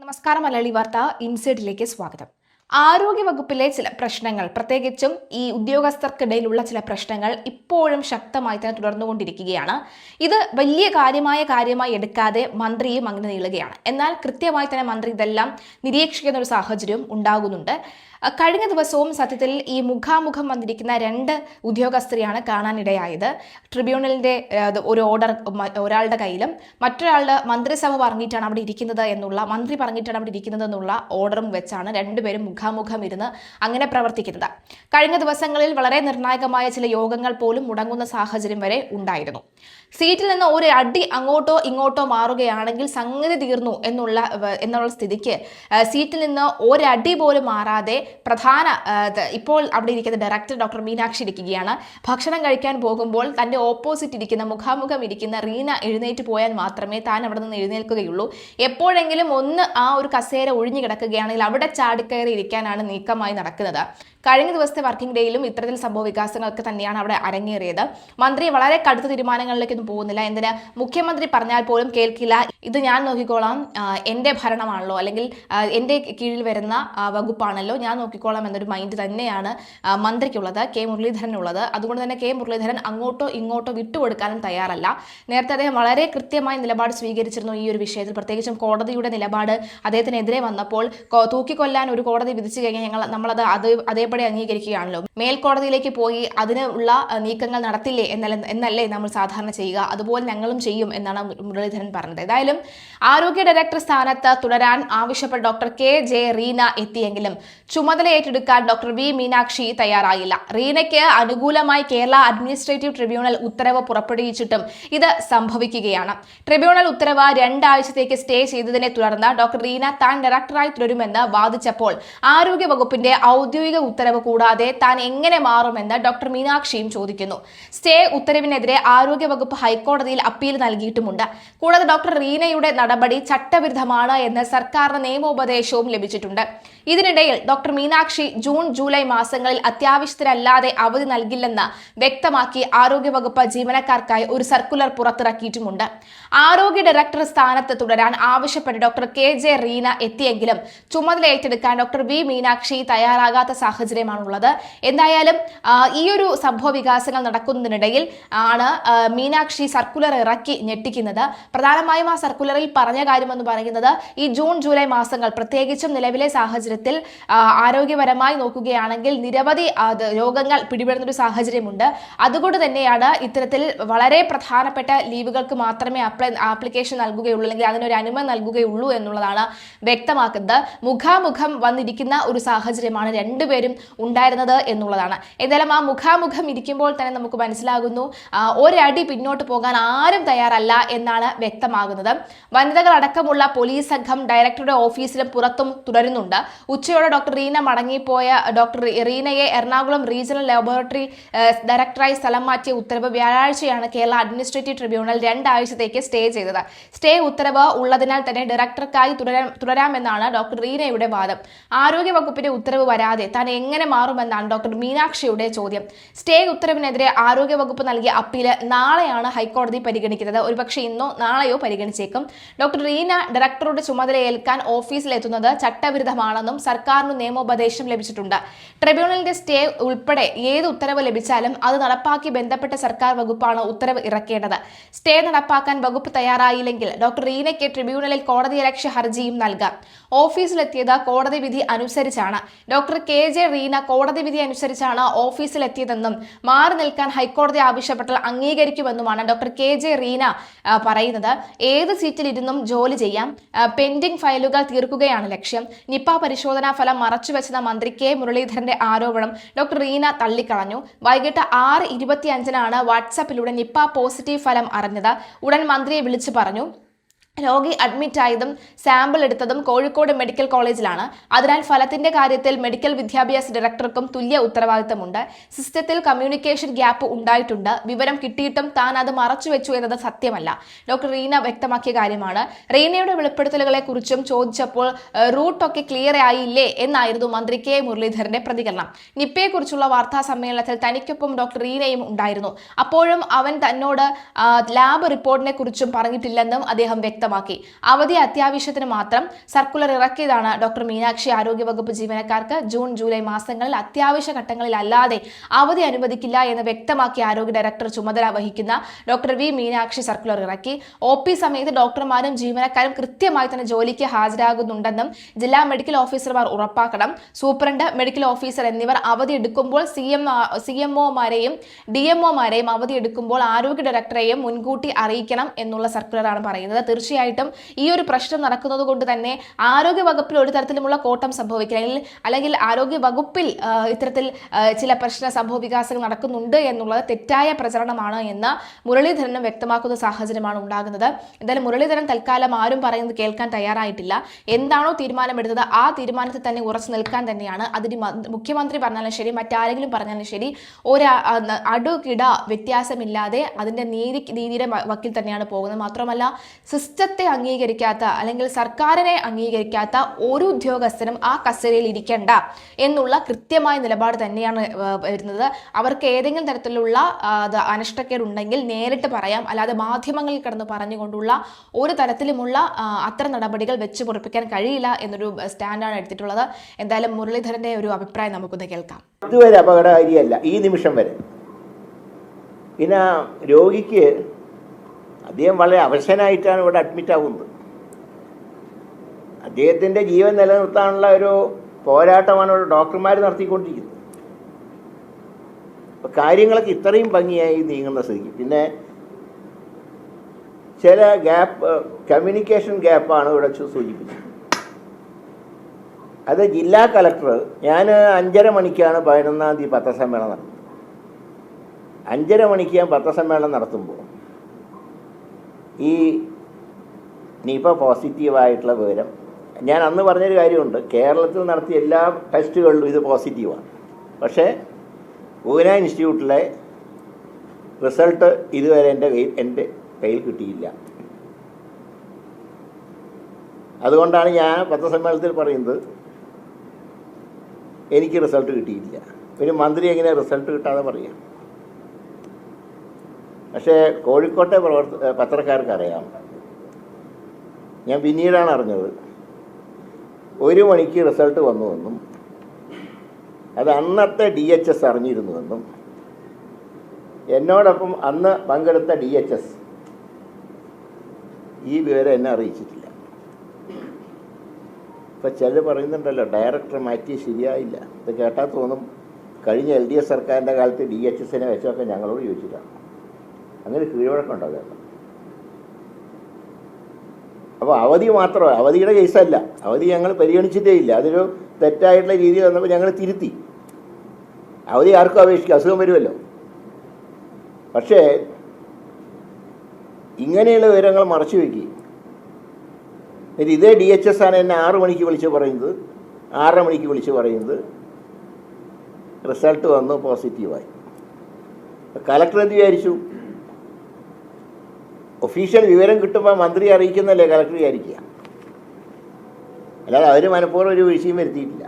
നമസ്കാരം. മലയാളി വാർത്ത ഇൻസൈഡിലേക്ക് സ്വാഗതം. ആരോഗ്യവകുപ്പിലെ ചില പ്രശ്നങ്ങൾ, പ്രത്യേകിച്ചും ഈ ഉദ്യോഗസ്ഥർക്കിടയിലുള്ള ചില പ്രശ്നങ്ങൾ ഇപ്പോഴും ശക്തമായി തന്നെ തുടർന്നുകൊണ്ടിരിക്കുകയാണ്. ഇത് വലിയ കാര്യമായി എടുക്കാതെ മന്ത്രിയും അങ്ങനെ നീളുകയാണ്. എന്നാൽ കൃത്യമായി തന്നെ മന്ത്രി ഇതെല്ലാം നിരീക്ഷിക്കുന്ന ഒരു സാഹചര്യം ഉണ്ടാകുന്നുണ്ട്. കഴിഞ്ഞ ദിവസവും സത്യത്തിൽ ഈ മുഖാമുഖം വന്നിരിക്കുന്ന രണ്ട് ഉദ്യോഗസ്ഥരെയാണ് കാണാനിടയായത്. ട്രിബ്യൂണലിന്റെ ഒരു ഓർഡർ ഒരാളുടെ കയ്യിലും മറ്റൊരാളുടെ മന്ത്രിസഭ പറഞ്ഞിട്ടാണ് അവിടെ ഇരിക്കുന്നത് എന്നുള്ള, മന്ത്രി പറഞ്ഞിട്ടാണ് അവിടെ ഇരിക്കുന്നത് എന്നുള്ള ഓർഡറും വെച്ചാണ് രണ്ടുപേരും മുഖാമുഖം ഇരുന്ന് അങ്ങനെ പ്രവർത്തിക്കുന്നത്. കഴിഞ്ഞ ദിവസങ്ങളിൽ വളരെ നിർണായകമായ ചില യോഗങ്ങൾ പോലും മുടങ്ങുന്ന സാഹചര്യം വരെ ഉണ്ടായിരുന്നു. സീറ്റിൽ നിന്ന് ഒരു അടി അങ്ങോട്ടോ ഇങ്ങോട്ടോ മാറുകയാണെങ്കിൽ സംഗതി തീർന്നു എന്നുള്ള സ്ഥിതിക്ക് സീറ്റിൽ നിന്ന് ഒരടി പോലും മാറാതെ ഇപ്പോൾ അവിടെ ഇരിക്കുന്ന ഡയറക്ടർ ഡോക്ടർ മീനാക്ഷി ഇരിക്കുകയാണ്. ഭക്ഷണം കഴിക്കാൻ പോകുമ്പോൾ തന്റെ ഓപ്പോസിറ്റ് ഇരിക്കുന്ന, മുഖാമുഖം ഇരിക്കുന്ന റീന എഴുന്നേറ്റ് പോയാൽ മാത്രമേ താൻ അവിടെ നിന്ന് എഴുന്നേൽക്കുകയുള്ളൂ. എപ്പോഴെങ്കിലും ഒന്ന് ആ ഒരു കസേര ഒഴിഞ്ഞു കിടക്കുകയാണെങ്കിൽ അവിടെ ചാടിക്കയറി ഇരിക്കാനാണ് നീക്കമായി നടക്കുന്നത്. കഴിഞ്ഞ ദിവസത്തെ വർക്കിംഗ് ഡേയിലും ഇത്തരത്തിൽ സംഭവ വികാസങ്ങളൊക്കെ തന്നെയാണ് അവിടെ അരങ്ങേറിയത്. മന്ത്രി വളരെ കടുത്ത തീരുമാനങ്ങളിലേക്കൊന്നും പോകുന്നില്ല. എന്തിന്, മുഖ്യമന്ത്രി പറഞ്ഞാൽ പോലും കേൾക്കില്ല. ഇത് ഞാൻ നോക്കിക്കോളാം, എൻ്റെ ഭരണമാണല്ലോ, അല്ലെങ്കിൽ എൻ്റെ കീഴിൽ വരുന്ന വകുപ്പാണല്ലോ, ഞാൻ നോക്കിക്കോളാം എന്നൊരു മൈൻഡ് തന്നെയാണ് മന്ത്രിക്കുള്ളത്, കെ മുരളീധരനുള്ളത്. അതുകൊണ്ട് തന്നെ കെ മുരളീധരൻ അങ്ങോട്ടോ ഇങ്ങോട്ടോ വിട്ടുകൊടുക്കാനും തയ്യാറല്ല. നേരത്തെ അദ്ദേഹം വളരെ കൃത്യമായ നിലപാട് സ്വീകരിച്ചിരുന്നു ഈ ഒരു വിഷയത്തിൽ. പ്രത്യേകിച്ചും കോടതിയുടെ നിലപാട് അദ്ദേഹത്തിനെതിരെ വന്നപ്പോൾ തൂക്കിക്കൊല്ലാൻ ഒരു കോടതി വിധിച്ചു കഴിഞ്ഞാൽ നമ്മളത് അതേപടി അംഗീകരിക്കുകയാണല്ലോ. മേൽക്കോടതിയിലേക്ക് പോയി അതിനുള്ള നീക്കങ്ങൾ നടത്തില്ലേ എന്നല്ലേ നമ്മൾ സാധാരണ ചെയ്യുക, അതുപോലെ ഞങ്ങളും ചെയ്യും എന്നാണ് മുരളീധരൻ പറഞ്ഞത്. ഏതായാലും ആരോഗ്യ ഡയറക്ടർ സ്ഥാനത്ത് തുടരാൻ ആവശ്യപ്പെട്ട ഡോക്ടർ കെ.ജെ. റീന എത്തിയെങ്കിലും ചുമതല ഏറ്റെടുക്കാൻ ഡോക്ടർ വി. മീനാക്ഷി തയ്യാറായില്ല. റീനയ്ക്ക് അനുകൂലമായി കേരള അഡ്മിനിസ്ട്രേറ്റീവ് ട്രിബ്യൂണൽ ഉത്തരവ് പുറപ്പെടുവിച്ചിട്ടും ഇത് സംഭവിക്കുകയാണ്. ട്രിബ്യൂണൽ ഉത്തരവ് 2 ആഴ്ചത്തേക്ക് സ്റ്റേ ചെയ്തതിനെ തുടർന്ന് ഡോക്ടർ റീന താൻ ഡയറക്ടറായി തുടരുമെന്ന് വാദിച്ചപ്പോൾ ആരോഗ്യ വകുപ്പിന്റെ ഔദ്യോഗിക ഉത്തരവ് കൂടാതെ താൻ എങ്ങനെ മാറുമെന്ന് ഡോക്ടർ മീനാക്ഷിയും ചോദിക്കുന്നു. സ്റ്റേ ഉത്തരവിനെതിരെ ആരോഗ്യവകുപ്പ് ഹൈക്കോടതിയിൽ അപ്പീൽ നൽകിയിട്ടുമുണ്ട്. കൂടാതെ ഡോക്ടർ റീനയുടെ നടപടി ചട്ടവിരുദ്ധമാണ് എന്ന് സർക്കാരിന് നിയമോപദേശവും ലഭിച്ചിട്ടുണ്ട്. ഇതിനിടയിൽ ഡോക്ടർ മീനാക്ഷി ജൂൺ ജൂലൈ മാസങ്ങളിൽ അത്യാവശ്യത്തിനല്ലാതെ അവധി നൽകില്ലെന്ന് വ്യക്തമാക്കി ആരോഗ്യവകുപ്പ് ജീവനക്കാർക്കായി ഒരു സർക്കുലർ പുറത്തിറക്കിയിട്ടുമുണ്ട്. ആരോഗ്യ ഡയറക്ടർ സ്ഥാനത്ത് തുടരാൻ ആവശ്യപ്പെട്ട് ഡോക്ടർ കെ.ജെ. റീന എത്തിയെങ്കിലും ചുമതല ഏറ്റെടുക്കാൻ ഡോക്ടർ വി. മീനാക്ഷി തയ്യാറാകാത്ത സാഹചര്യമാണുള്ളത്. എന്തായാലും ഈ ഒരു സംഭവ വികാസങ്ങൾ നടക്കുന്നതിനിടയിൽ ആണ് മീനാക്ഷി സർക്കുലർ ഇറക്കി ഞെട്ടിക്കുന്നത്. പ്രധാനമായും ആ സർക്കുലറിൽ പറഞ്ഞ കാര്യമെന്ന് പറയുന്നത് ഈ ജൂൺ ജൂലൈ മാസങ്ങൾ, പ്രത്യേകിച്ചും നിലവിലെ സാഹചര്യത്തിൽ ആരോഗ്യപരമായി നോക്കുകയാണെങ്കിൽ നിരവധി രോഗങ്ങൾ പിടിപെടുന്ന ഒരു സാഹചര്യമുണ്ട്. അതുകൊണ്ട് തന്നെയാണ് ഇത്തരത്തിൽ വളരെ പ്രധാനപ്പെട്ട ലീവുകൾക്ക് മാത്രമേ ആപ്ലിക്കേഷൻ നൽകുകയുള്ളൂ, അല്ലെങ്കിൽ അതിനൊരു അനുമതി നൽകുകയുള്ളൂ എന്നുള്ളതാണ് വ്യക്തമാക്കുന്നത്. മുഖാമുഖം വന്നിരിക്കുന്ന ഒരു സാഹചര്യമാണ് രണ്ടുപേരും ഉണ്ടായിരുന്നത് എന്നുള്ളതാണ്. എന്തായാലും ആ മുഖാമുഖം ഇരിക്കുമ്പോൾ തന്നെ നമുക്ക് മനസ്സിലാകുന്നു ഒരടി പിന്നോട്ട് പോകാൻ ആരും തയ്യാറല്ല എന്നാണ് വ്യക്തമാകുന്നത്. വനിതകൾ അടക്കമുള്ള പോലീസ് സംഘം ഡയറക്ടറുടെ ഓഫീസിലും പുറത്തും തുടരുന്നുണ്ട്. ഉച്ചയോടെ ഡോക്ടർ റീന മടങ്ങിപ്പോയ ഡോക്ടർ റീനയെ എറണാകുളം റീജിയണൽ ലബോറട്ടറി ഡയറക്ടറായി സ്ഥലം മാറ്റിയ ഉത്തരവ് വ്യാഴാഴ്ചയാണ് കേരള അഡ്മിനിസ്ട്രേറ്റീവ് ട്രിബ്യൂണൽ 2 ആഴ്ചത്തേക്ക് സ്റ്റേ ചെയ്തത്. സ്റ്റേ ഉത്തരവ് ഉള്ളതിനാൽ തന്നെ ഡയറക്ടർക്കായി തുടരാമെന്നാണ് ഡോക്ടർ റീനയുടെ വാദം. ആരോഗ്യ വകുപ്പിന്റെ ഉത്തരവ് വരാതെ താൻ എങ്ങനെ മാറുമെന്നാണ് ഡോക്ടർ മീനാക്ഷിയുടെ ചോദ്യം. സ്റ്റേ ഉത്തരവിനെതിരെ ആരോഗ്യ വകുപ്പ് നൽകിയ അപ്പീല് നാളെയാണ് ഹൈക്കോടതി പരിഗണിക്കുന്നത്. ഒരുപക്ഷെ ഇന്നോ നാളെയോ പരിഗണിച്ചേക്കും. ഡോക്ടർ റീന ഡയറക്ടറുടെ ചുമതലയേൽക്കാൻ ഓഫീസിലെത്തുന്നത് ചട്ടവിരുദ്ധമാണെന്നും സർക്കാരിന് നിയമോപദേശം ലഭിച്ചിട്ടുണ്ട്. ട്രിബ്യൂണലിന്റെ സ്റ്റേ ഉൾപ്പെടെ ഏത് ഉത്തരവ് ലഭിച്ചാലും അത് നടപ്പാക്കി ബന്ധപ്പെട്ട സർക്കാർ വകുപ്പാണ് ഉത്തരവ് ഇറക്കേണ്ടത്. സ്റ്റേ നടപ്പാക്കാൻ വകുപ്പ് തയ്യാറായില്ലെങ്കിൽ ഡോക്ടർ റീനയ്ക്ക് ട്രിബ്യൂണലിൽ കോടതിയലക്ഷ്യ ഹർജിയും നൽകാം. ഓഫീസിലെത്തിയത് കോടതി വിധി അനുസരിച്ചാണ്. Doctor KJ. റീന കോടതി വിധി അനുസരിച്ചാണ് ഓഫീസിലെത്തിയതെന്നും മാറി നിൽക്കാൻ ഹൈക്കോടതി ആവശ്യപ്പെട്ടാൽ അംഗീകരിക്കുമെന്നുമാണ് ഡോക്ടർ കെ.ജെ. റീന പറയുന്നത്. ഏത് സീറ്റിലിരുന്നും ജോലി ചെയ്യാം, പെൻഡിംഗ് ഫയലുകൾ തീർക്കുകയാണ് ലക്ഷ്യം. നിപ പരിശോധനാ ഫലം മറച്ചുവെച്ചെന്ന മന്ത്രി കെ മുരളീധരന്റെ ആരോപണം ഡോക്ടർ റീന തള്ളിക്കളഞ്ഞു. വൈകിട്ട് 6:25 വാട്സാപ്പിലൂടെ നിപ പോസിറ്റീവ് ഫലം അറിഞ്ഞത്. ഉടൻ മന്ത്രിയെ വിളിച്ചു പറഞ്ഞു. രോഗി അഡ്മിറ്റ് ആയതും സാമ്പിൾ എടുത്തതും കോഴിക്കോട് മെഡിക്കൽ കോളേജിലാണ്. അതിനാൽ ഫലത്തിന്റെ കാര്യത്തിൽ മെഡിക്കൽ വിദ്യാഭ്യാസ ഡയറക്ടർക്കും തുല്യ ഉത്തരവാദിത്തമുണ്ട്. സിസ്റ്റത്തിൽ കമ്മ്യൂണിക്കേഷൻ ഗ്യാപ്പ് ഉണ്ടായിട്ടുണ്ട്. വിവരം കിട്ടിയിട്ടും താൻ അത് മറച്ചുവെച്ചു എന്നത് സത്യമല്ല. ഡോക്ടർ റീന വ്യക്തമാക്കിയ കാര്യമാണ്. റീനയുടെ വെളിപ്പെടുത്തലുകളെ കുറിച്ചും ചോദിച്ചപ്പോൾ റൂട്ടൊക്കെ ക്ലിയർ ആയില്ലേ എന്നായിരുന്നു മന്ത്രി കെ മുരളീധരന്റെ പ്രതികരണം. നിപ്പയെക്കുറിച്ചുള്ള വാർത്താ സമ്മേളനത്തിൽ തനിക്കൊപ്പം ഡോക്ടർ റീനയും ഉണ്ടായിരുന്നു. അപ്പോഴും അവൻ തന്നോട് ലാബ് റിപ്പോർട്ടിനെ കുറിച്ചും പറഞ്ഞിട്ടില്ലെന്നും അദ്ദേഹം വ്യക്തമാക്കി. വ്യക്തമാക്കി. അവധി അത്യാവശ്യത്തിന് മാത്രം സർക്കുലർ ഇറക്കിയതാണ് ഡോക്ടർ മീനാക്ഷി. ആരോഗ്യവകുപ്പ് ജീവനക്കാർക്ക് ജൂൺ ജൂലൈ മാസങ്ങളിൽ അത്യാവശ്യ ഘട്ടങ്ങളിലല്ലാതെ അവധി അനുവദിക്കില്ല എന്ന് വ്യക്തമാക്കി ആരോഗ്യ ഡയറക്ടർ ചുമതല വഹിക്കുന്ന ഡോക്ടർ വി മീനാക്ഷി സർക്കുലർ ഇറക്കി. OP സമയത്ത് ഡോക്ടർമാരും ജീവനക്കാരും കൃത്യമായി തന്നെ ജോലിക്ക് ഹാജരാകുന്നുണ്ടെന്നും ജില്ലാ മെഡിക്കൽ ഓഫീസർമാർ ഉറപ്പാക്കണം. സൂപ്രണ്ട്, മെഡിക്കൽ ഓഫീസർ എന്നിവർ അവധി എടുക്കുമ്പോൾ CMOമാരെയും DMOമാരെയും അവധി എടുക്കുമ്പോൾ ആരോഗ്യ ഡയറക്ടറെയും മുൻകൂട്ടി അറിയിക്കണം എന്നുള്ള സർക്കുലറാണ് പറയുന്നത്. തീർച്ചയായിട്ടും ഈ ഒരു പ്രശ്നം നടക്കുന്നത് കൊണ്ട് തന്നെ ആരോഗ്യ വകുപ്പിൽ ഒരു തരത്തിലുമുള്ള കോട്ടം സംഭവിക്കില്ല, അല്ലെങ്കിൽ ആരോഗ്യ വകുപ്പിൽ ഇത്തരത്തിൽ ചില പ്രശ്ന സംഭവ വികാസങ്ങൾ നടക്കുന്നുണ്ട് എന്നുള്ളത് തെറ്റായ പ്രചരണമാണ് എന്ന് മുരളീധരനും വ്യക്തമാക്കുന്ന സാഹചര്യമാണ് ഉണ്ടാകുന്നത്. എന്തായാലും മുരളീധരൻ തൽക്കാലം ആരും പറയുന്നത് കേൾക്കാൻ തയ്യാറായിട്ടില്ല. എന്താണോ തീരുമാനമെടുത്തത് ആ തീരുമാനത്തിൽ തന്നെ ഉറച്ചു നിൽക്കാൻ തന്നെയാണ്. അതിന് മുഖ്യമന്ത്രി പറഞ്ഞാലും ശരി, മറ്റാരെങ്കിലും പറഞ്ഞാലും ശരി, ഒരു അടുകിട വ്യത്യാസമില്ലാതെ അതിൻ്റെ നീതിയുടെ വക്കിൽ തന്നെയാണ് പോകുന്നത്. മാത്രമല്ല, സിസ്റ്റത്തെ അംഗീകരിക്കാത്ത അല്ലെങ്കിൽ സർക്കാരിനെ അംഗീകരിക്കാത്ത ഒരു ഉദ്യോഗസ്ഥനും ആ കസേരയിൽ ഇരിക്കേണ്ട എന്നുള്ള കൃത്യമായ നിലപാട് തന്നെയാണ് വരുന്നത്. അവർക്ക് ഏതെങ്കിലും തരത്തിലുള്ള അനിഷ്ടക്കേടുണ്ടെങ്കിൽ നേരിട്ട് പറയാം, അല്ലാതെ മാധ്യമങ്ങളിൽ കിടന്ന് പറഞ്ഞുകൊണ്ടുള്ള ഒരു തരത്തിലുമുള്ള അത്തരം നടപടികൾ വെച്ച് പൊറിപ്പിക്കാൻ കഴിയില്ല എന്നൊരു സ്റ്റാൻഡാണ് എടുത്തിട്ടുള്ളത്. എന്തായാലും മുരളീധരന്റെ ഒരു അഭിപ്രായം നമുക്കൊന്ന് കേൾക്കാം. ഇതുവരെ അപകടകാരിയല്ല ഈ നിമിഷം വരെ. പിന്നെ രോഗിക്ക് അദ്ദേഹം വളരെ അവശനായിട്ടാണ് ഇവിടെ അഡ്മിറ്റ് ആകുന്നത്. അദ്ദേഹത്തിൻ്റെ ജീവൻ നിലനിർത്താനുള്ള ഒരു പോരാട്ടമാണ് ഇവിടെ ഡോക്ടർമാർ നടത്തിക്കൊണ്ടിരിക്കുന്നത്. അപ്പോൾ കാര്യങ്ങളൊക്കെ ഇത്രയും ഭംഗിയായി നീങ്ങുന്ന സ്ഥിതിക്ക് പിന്നെ ചില കമ്മ്യൂണിക്കേഷൻ ഗ്യാപ്പാണ് ഇവിടെ സൂചിപ്പിച്ചത്. അത് ജില്ലാ കളക്ടർ, ഞാൻ 5:30 മണിക്കാണ് 11-ാം തീയതി പത്രസമ്മേളനം നടത്തുന്നത്. 5:30 മണിക്ക് ഞാൻ പത്രസമ്മേളനം നടത്തുമ്പോൾ ഈ നിപ പോസിറ്റീവായിട്ടുള്ള വിവരം, ഞാൻ അന്ന് പറഞ്ഞൊരു കാര്യമുണ്ട്, കേരളത്തിൽ നടത്തിയ എല്ലാ ടെസ്റ്റുകളിലും ഇത് പോസിറ്റീവാണ്. പക്ഷേ പൂന ഇൻസ്റ്റിറ്റ്യൂട്ടിലെ റിസൾട്ട് ഇതുവരെ എൻ്റെ കയ്യിൽ കിട്ടിയില്ല. അതുകൊണ്ടാണ് ഞാൻ പത്രസമ്മേളനത്തിൽ പറയുന്നത് എനിക്ക് റിസൾട്ട് കിട്ടിയില്ല. ഒരു മന്ത്രി എങ്ങനെ റിസൾട്ട് കിട്ടാതെ പറയാം? പക്ഷേ കോഴിക്കോട്ടെ പത്രക്കാർക്ക് അറിയാം. ഞാൻ പിന്നീടാണ് അറിഞ്ഞത് 1 മണിക്ക് റിസൾട്ട് വന്നുവെന്നും അത് അന്നത്തെ DHS അറിഞ്ഞിരുന്നുവെന്നും എന്നോടൊപ്പം അന്ന് പങ്കെടുത്ത DHS ഈ വിവരം എന്നെ അറിയിച്ചിട്ടില്ല. ഇപ്പം ചിലർ പറയുന്നുണ്ടല്ലോ ഡയറക്ടറെ മാറ്റി ശരിയായില്ല. ഇത് കേട്ടാൽ തോന്നും കഴിഞ്ഞ LDF സർക്കാരിൻ്റെ കാലത്ത് DHSനെ വെച്ചൊക്കെ ഞങ്ങളോട് ചോദിച്ചിട്ടാണ്. അങ്ങനെ കീഴ്വഴക്കം കേട്ടോ. അപ്പോൾ അവധി മാത്രമല്ല, അവധിയുടെ കേസല്ല, അവധി ഞങ്ങൾ പരിഗണിച്ചിട്ടേ ഇല്ല. അതൊരു തെറ്റായിട്ടുള്ള രീതിയിൽ വന്നപ്പോൾ ഞങ്ങൾ തിരുത്തി. അവധി ആർക്കും അപേക്ഷിക്കും, അസുഖം വരുമല്ലോ. പക്ഷേ ഇങ്ങനെയുള്ള വിവരങ്ങൾ മറച്ചു വയ്ക്കുകയും ഇതേ DHS ആണ് എന്നെ 6 മണിക്ക് വിളിച്ച് പറയുന്നത്, 6:30 മണിക്ക് വിളിച്ച് പറയുന്നത് റിസൾട്ട് വന്നു പോസിറ്റീവായി. കലക്ടർ എന്ത് വിചാരിച്ചു? ഒഫീഷ്യൽ വിവരം കിട്ടുമ്പോൾ മന്ത്രി അറിയിക്കുന്നല്ലേ കലക്ടർ വിചാരിക്കുക. അല്ലാതെ അവർ മനഃപൂർവ്വം ഒരു വീഴ്ചയും വരുത്തിയിട്ടില്ല.